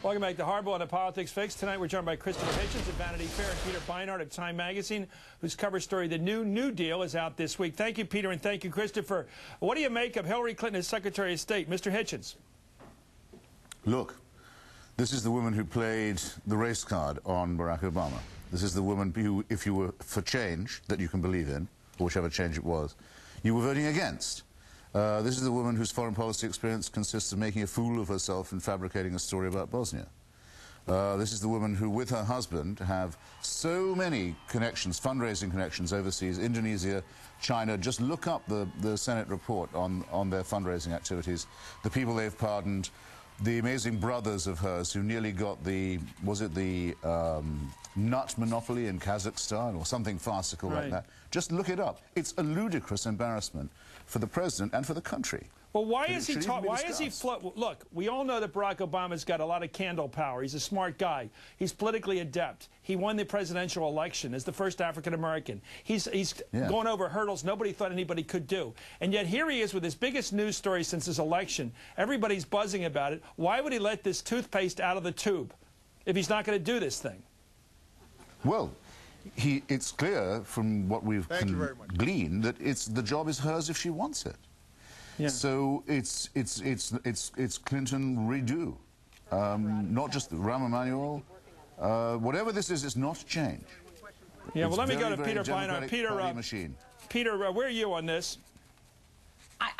Welcome back to Hardball and the Politics Fix. Tonight we're joined by Christopher Hitchens of Vanity Fair and Peter Beinart of Time Magazine, whose cover story, The New Deal, is out this week. Thank you, Peter, and thank you, Christopher. What do you make of Hillary Clinton as Secretary of State? Mr. Hitchens. Look, this is the woman who played the race card on Barack Obama. This is the woman who, if you were for change that you can believe in, or whichever change it was, you were voting against. This is the woman whose foreign policy experience consists of making a fool of herself and fabricating a story about Bosnia. This is the woman who, with her husband, have so many connections, fundraising connections overseas, Indonesia, China. Just look up the Senate report on their fundraising activities, the people they've pardoned, the amazing brothers of hers who nearly got the, was it the nut monopoly in Kazakhstan or something farcical like that. Just look it up. It's a ludicrous embarrassment for the president and for the country. Well, why is he look, we all know that Barack Obama's got a lot of candle power. He's a smart guy. He's politically adept. He won the presidential election as the first African-American. He's going over hurdles nobody thought anybody could do. And yet here he is with his biggest news story since his election. Everybody's buzzing about it. Why would he let this toothpaste out of the tube if he's not going to do this thing? Well, it's clear from what we've gleaned that the job is hers if she wants it. Yeah. So it's Clinton redo, not just Rahm Emanuel. Whatever this is, it's not change. Yeah. Well, let me go to Peter Beinart. Peter, where are you on this?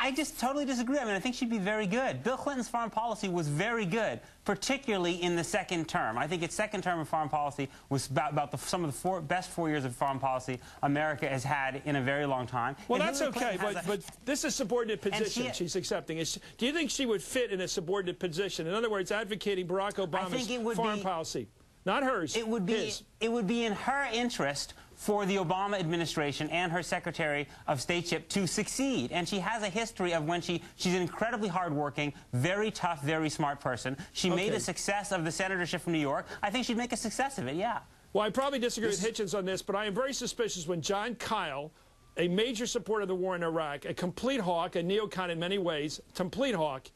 I just totally disagree. I mean, I think she'd be very good. Bill Clinton's foreign policy was very good, particularly in the second term. I think its second term of foreign policy was about some of the best 4 years of foreign policy America has had in a very long time. Well, that's okay, but this is subordinate position she's accepting. Do you think she would fit in a subordinate position? In other words, advocating Barack Obama's foreign policy. Not hers, it would be in her interest for the Obama administration and her Secretary of Stateship to succeed. And she has a history of when she's an incredibly hardworking, very tough, very smart person. She made a success of the senatorship from New York. I think she'd make a success of it, yeah. Well, I probably disagree with Hitchens on this, but I am very suspicious when John Kyle, a major supporter of the war in Iraq, a complete hawk, a neocon in many ways, complete hawk,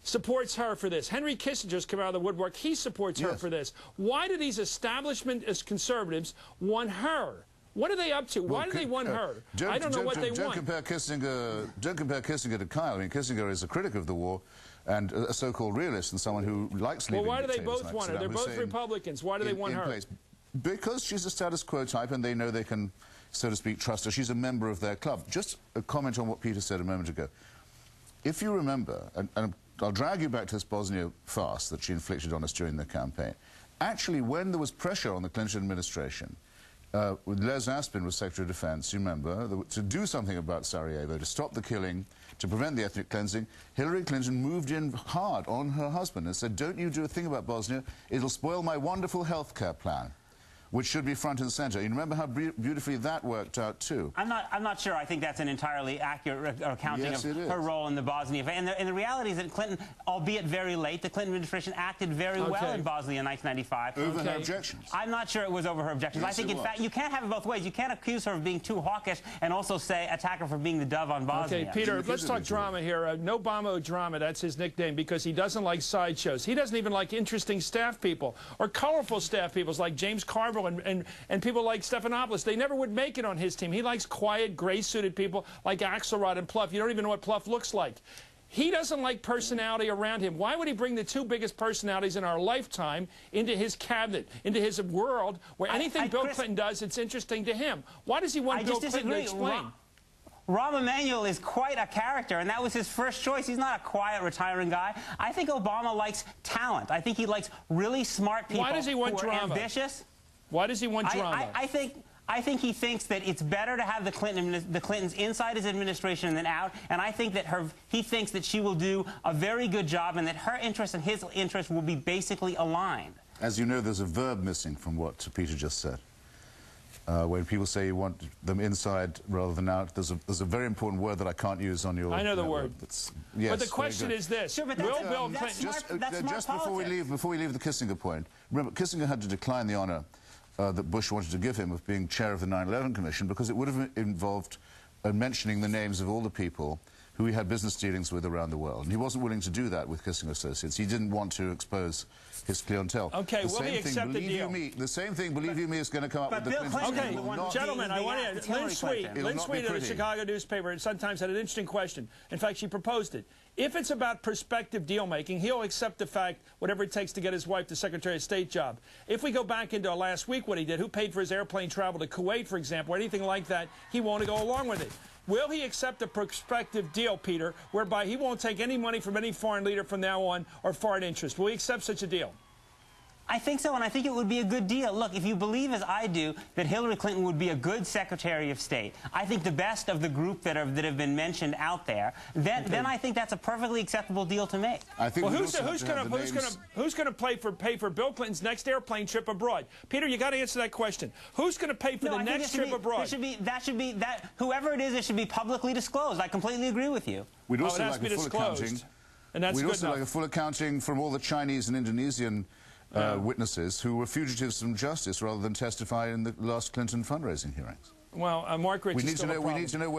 supports her for this. Henry Kissinger's come out of the woodwork. He supports her for this. Why do these establishment as conservatives want her? What are they up to? Why do they want her? I don't know what they want. Don't compare Kissinger to Kyle. I mean, Kissinger is a critic of the war and a so-called realist and someone who likes leaving. Well, why do they both want her? They're both Republicans. Why do they want her? Because she's a status quo type and they know they can, so to speak, trust her. She's a member of their club. Just a comment on what Peter said a moment ago. If you remember, and I'll drag you back to this Bosnia farce that she inflicted on us during the campaign. Actually, when there was pressure on the Clinton administration, Les Aspin was Secretary of Defense, you remember, to do something about Sarajevo, to stop the killing, to prevent the ethnic cleansing, Hillary Clinton moved in hard on her husband and said, don't you do a thing about Bosnia, it'll spoil my wonderful health care plan, which should be front and center. You remember how beautifully that worked out, too. I'm not sure I think that's an entirely accurate accounting of her role in the Bosnia. And the reality is that Clinton, albeit very late, the Clinton administration acted very well in Bosnia in 1995. Over her objections. I'm not sure it was over her objections. Yes, I think, in fact, you can't have it both ways. You can't accuse her of being too hawkish and also attack her for being the dove on Bosnia. Okay, Peter, let's talk drama here. No Obama drama, that's his nickname, because he doesn't like sideshows. He doesn't even like interesting staff people or colorful staff people like James Carville and people like Stephanopoulos. They never would make it on his team. He likes quiet, gray-suited people like Axelrod and Plouffe. You don't even know what Plouffe looks like. He doesn't like personality around him. Why would he bring the two biggest personalities in our lifetime into his cabinet, into his world, where anything Bill Clinton does, it's interesting to him? Why does he want Bill Clinton to explain? Rahm Emanuel is quite a character, and that was his first choice. He's not a quiet, retiring guy. I think Obama likes talent. I think he likes really smart people. Why does he want drama? Ambitious. Why does he want drama? I think he thinks that it's better to have the Clintons inside his administration than out, and I think that he thinks that she will do a very good job and that her interest and his interest will be basically aligned. As you know, there's a verb missing from what Peter just said. When people say you want them inside rather than out, there's a very important word that I can't use on your... I know the word. Yes, but the question is this. Sure, but Bill Clinton... Just before we leave the Kissinger point, remember, Kissinger had to decline the honor that Bush wanted to give him of being chair of the 9/11 Commission because it would have involved mentioning the names of all the people who he had business dealings with around the world. And he wasn't willing to do that with Kissing Associates. He didn't want to expose his clientele. Okay, will he accept the deal? The same thing, believe you me, is going to come up with the Clintons. Okay, gentlemen, I want to... Lynn Sweet of the Chicago newspaper sometimes had an interesting question. In fact, she proposed it. If it's about prospective deal-making, he'll accept the fact, whatever it takes to get his wife the Secretary of State job. If we go back into last week, what he did, who paid for his airplane travel to Kuwait, for example, or anything like that, he won't go along with it. Will he accept a prospective deal, Peter, whereby he won't take any money from any foreign leader from now on or foreign interest? Will he accept such a deal? I think so, and I think it would be a good deal. Look, if you believe, as I do, that Hillary Clinton would be a good Secretary of State, I think the best of the group that have been mentioned out there, then I think that's a perfectly acceptable deal to make. I think well, who's going to pay for Bill Clinton's next airplane trip abroad? Peter, you got to answer that question. Who's going to pay for the next trip abroad? Whoever it is should be publicly disclosed. I completely agree with you. We'd also like a full accounting. And that's We'd good also enough. like a full accounting from all the Chinese and Indonesian witnesses who were fugitives from justice rather than testify in the last Clinton fundraising hearings. Well, Mark Rich, we need to know what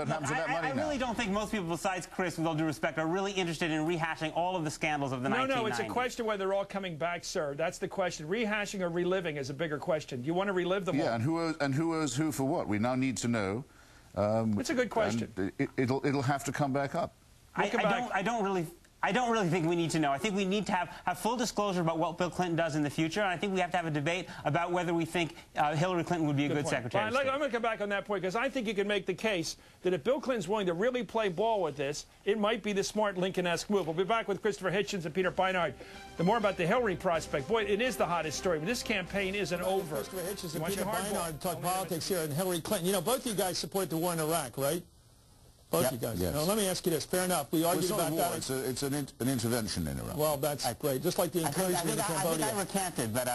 happens to that money now. I really don't think most people besides Chris, with all due respect, are really interested in rehashing all of the scandals of the 1990s. No, it's a question whether they're all coming back, sir. That's the question. Rehashing or reliving is a bigger question. Do you want to relive them all? Yeah, and who owes who for what? We now need to know. It's a good question. It'll have to come back up. I don't really think we need to know. I think we need to have full disclosure about what Bill Clinton does in the future, and I think we have to have a debate about whether we think Hillary Clinton would be a good Secretary of State. I'm going to come back on that point, because I think you can make the case that if Bill Clinton's willing to really play ball with this, it might be the smart Lincoln-esque move. We'll be back with Christopher Hitchens and Peter Beinart. The more about the Hillary prospect. Boy, it is the hottest story, but this campaign isn't over. Christopher Hitchens and Peter Beinart talk politics here, and Hillary Clinton. You know, both of you guys support the war in Iraq, right? Both you guys. Yes. Now, let me ask you this. Fair enough. We argued about that. It's an intervention in Iraq. Well, that's great. Just like the incursion in Cambodia. I think I recanted, but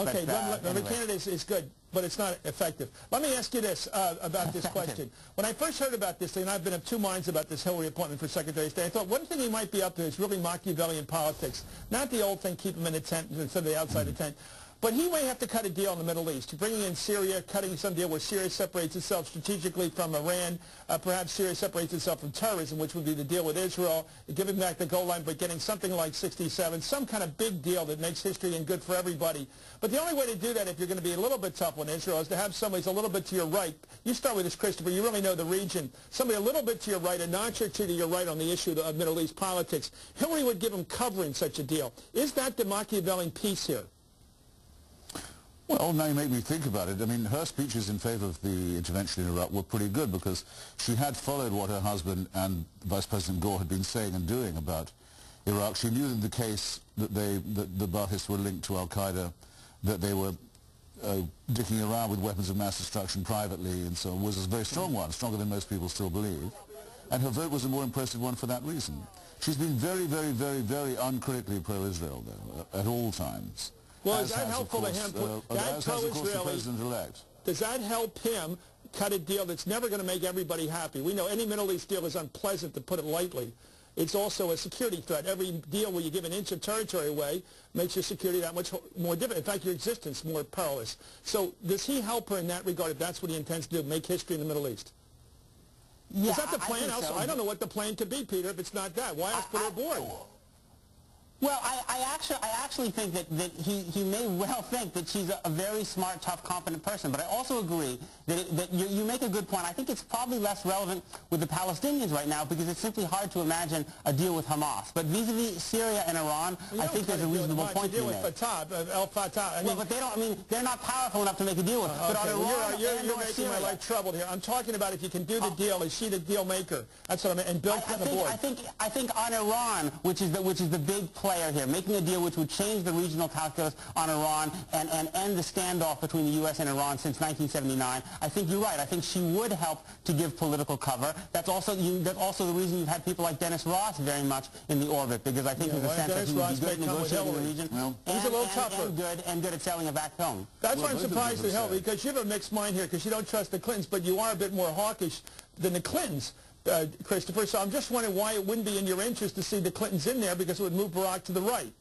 okay, recanted is good, but it's not effective. Let me ask you this about this question. When I first heard about this thing, and I've been of two minds about this Hillary appointment for Secretary of State, I thought one thing he might be up to is really Machiavellian politics. Not the old thing, keep him in the tent instead of the outside the tent. But he may have to cut a deal in the Middle East. Bringing in Syria, cutting some deal where Syria separates itself strategically from Iran. Perhaps Syria separates itself from terrorism, which would be the deal with Israel, giving back the goal line, but getting something like 67, some kind of big deal that makes history and good for everybody. But the only way to do that, if you're going to be a little bit tough on Israel, is to have somebody who's a little bit to your right. You start with this, Christopher. You really know the region. Somebody a little bit to your right, a notch or two to your right on the issue of Middle East politics. Hillary would give him cover in such a deal. Is that the Machiavellian piece here? Well, now you make me think about it. I mean, her speeches in favor of the intervention in Iraq were pretty good because she had followed what her husband and Vice President Gore had been saying and doing about Iraq. She knew in the case that the Ba'athists were linked to al-Qaeda, that they were dicking around with weapons of mass destruction privately, and so was a very strong one, stronger than most people still believe. And her vote was a more impressive one for that reason. She's been very, very, very, very uncritically pro-Israel, though, at all times. Well, is that helpful to him? As has, of course, the President-elect. Does that help him cut a deal that's never going to make everybody happy? We know any Middle East deal is unpleasant, to put it lightly. It's also a security threat. Every deal where you give an inch of territory away makes your security that much more difficult. In fact, your existence more perilous. So does he help her in that regard, if that's what he intends to do, make history in the Middle East? Yeah, is that the plan? I don't know what the plan could be, Peter, if it's not that. Why else put her aboard? Well, I actually think that he may well think that she's a very smart, tough, competent person. But I also agree that you make a good point. I think it's probably less relevant with the Palestinians right now because it's simply hard to imagine a deal with Hamas. But vis-a-vis Syria and Iran, I think there's a reasonable point to be made. Fatah. Well, but they don't. I mean, they're not powerful enough to make a deal with. But on Iran you're making Syria, my life troubled here. I'm talking about if you can do the deal. Is she the deal maker? That's what I mean. And Bill Clinton aboard. I think on Iran, which is the big player here, making a deal which would change the regional calculus on Iran and end the standoff between the U.S. and Iran since 1979. I think you're right. I think she would help to give political cover. That's also the reason you've had people like Dennis Ross very much in the orbit, because I think there's a sense that he would be good at negotiating in the region he's a little tougher. And good at selling it back home. That's why I'm surprised at Hillary, because you have a mixed mind here, because you don't trust the Clintons, but you are a bit more hawkish than the Clintons. Christopher, so I'm just wondering why it wouldn't be in your interest to see the Clintons in there, because it would move Barack to the right.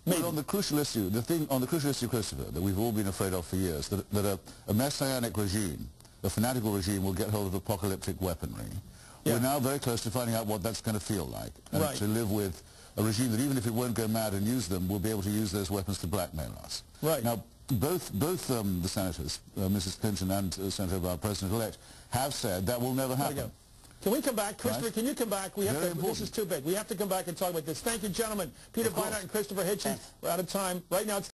But on the crucial issue, Christopher, that we've all been afraid of for years, that a messianic regime, a fanatical regime, will get hold of apocalyptic weaponry, Yeah. We're now very close to finding out what that's going to feel like, and Right. to live with a regime that even if it won't go mad and use them, will be able to use those weapons to blackmail us. Right. Now, both the senators, Mrs. Clinton and Senator President-elect, have said that will never happen. Can we come back? Christopher, Right. can you come back? We have Very to, important. this is too big. We have to come back and talk about this. Thank you, gentlemen. Peter Beinart and Christopher Hitchens. We're out of time. Right now it's